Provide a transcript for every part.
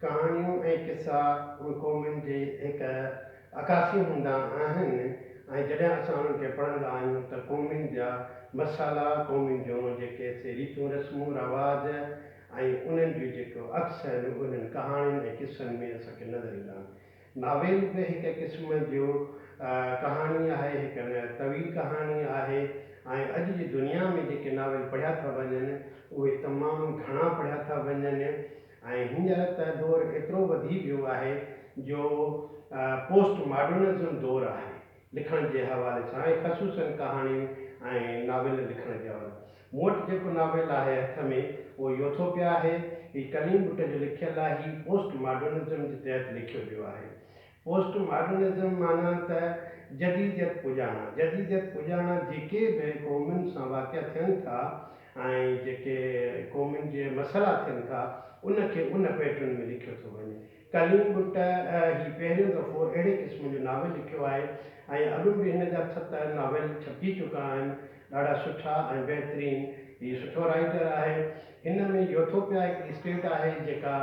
कहानियूं ऐं किसा क़ौमुनि जे हिकु अकासी हूंदा आहिनि ऐं जॾहिं असां उन्हनि खे पढ़ंदा आहियूं त क़ौमुनि जा मसाला, क़ौमुनि जूं जेके रीतियूं रस्मूं रवाज ऐं उन्हनि जूं जेको अक्स आहिनि उन्हनि कहाणियुनि ऐं किसनि में असांखे नज़र ईंदा आहिनि। नावेल बि हिकु क़िस्म जो कहाणी आहे, हिकु तवील कहाणी आहे ऐं अॼु जी दुनिया में जेके नावेल पढ़िया था वञनि उहे तमामु घणा पढ़िया था वञनि ऐं हींअर त दौरु एतिरो वधी वियो आहे जो पोस्ट मॉडर्निज़म दौरु आहे लिखण जे हवाले सां ऐं ख़सूसनि कहाणियूं ऐं नावेल लिखण जे हवाले। मूं वटि जेको नावेल आहे हथ में उहो यूथोपिया आहे। हीउ कलीम बुट जो लिखियलु आहे। हीउ पोस्ट मॉडर्निज़म जे तहत लिखियो वियो आहे। पोस्ट मॉडर्निज़म माना त जदीदियत पुॼाणा जेके बि क़ौमुनि सां वाक़िआ थियनि था ऐं जेके क़ौमुनि जे मसइला थियनि था उनखे उन पैटर्न में लिखियो थो वञे। कलीम बुट ही पहिरियों दफ़ो अहिड़े क़िस्म जो नावेल लिखियो आहे ऐं अॻु बि हिन जा 7 नावेल छपी चुका आहिनि, ॾाढा सुठा ऐं बहितरीन। हीउ सुठो राइटर आहे। हिन में यूथोपिया हिकिड़ी स्टेट आहे जेका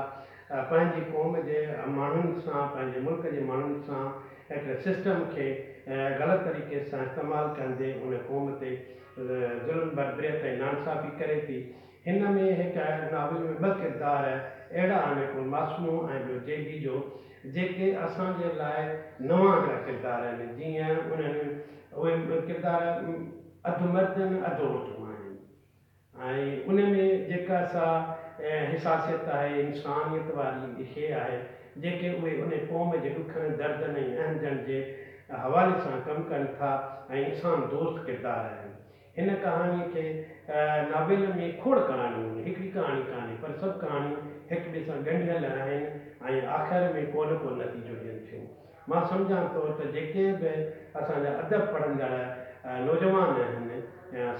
पंहिंजी क़ौम जे माण्हुनि सां, पंहिंजे मुल्क जे माण्हुनि सां हिकिड़े सिस्टम खे ग़लति तरीक़े सां इस्तेमालु कंदे उन क़ौम ते ज़ुल्म बर्बरियत ऐं नाइंसाफ़ी करे थी। हिन में हिकु नावेल में 2 किरदार अहिड़ा आहिनि, हिकिड़ो मासूमो ऐं ॿियो जेबी जो, जेके असांजे लाइ नवां हिकिड़ा किरदार आहिनि। जीअं उन्हनि उहे किरदार अधु मर्द आहिनि अधु औरतूं आहिनि ऐं उन में जेका सा हिसासियत आहे इंसानियत वारी शइ आहे, जेके उहे उन क़ौम जे ॾुखनि दर्दनि ऐं अहंजनि जे हवाले सां कमु कनि था ऐं इंसान दोस्त किरदार आहिनि। हिन कहाणीअ खे नावेल में खोड़ कहाणियूं आहिनि, हिकिड़ी कहाणी कान्हे पर सभु कहाणियूं हिक ॿिए सां ॻंढियल आहिनि ऐं आख़िर में को न को नतीजो ॾियनि थियूं। मां सम्झां थो त जेके बि असांजा अदब पढ़ंदड़ नौजवान आहिनि,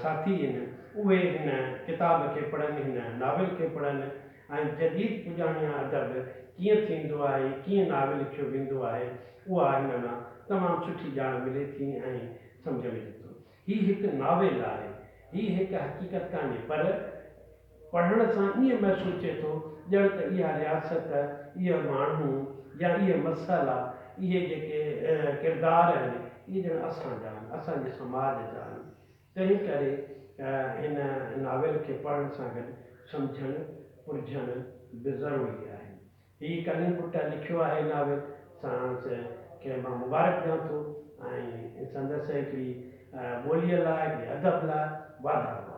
साथी आहिनि, उहे हिन किताब खे पढ़नि, हिन नावेल खे पढ़नि ऐं जदीद पुॼाणिया अदब कीअं थींदो आहे, कीअं नावेल लिखियो वेंदो आहे, उहा हिन मां तमामु सुठी ॼाण मिले थी ऐं सम्झ में अचे थो। हीउ हिकु नावेल आहे, हीउ हिकु हक़ीक़त कान्हे, पर पढ़ण सां ईअं महसूसु थिए थो ॼण त इहा रियासत, इहा माण्हू या इहे मसइला, इहे जेके किरदार आहिनि, इहे ॼण असांजा आहिनि, असांजे समाज जा आहिनि। तंहिं करे हिन नावेल खे पढ़ण सां गॾु सम्झणु पुरझणु बि ज़रूरी आहे। हीउ कलीम बुट लिखियो आहे नावेल, खे मां मुबारक ॾियां थो ऐं संदसि हिकिड़ी ॿोलीअ लाइ, हिकिड़ी अदब लाइ वाधारो।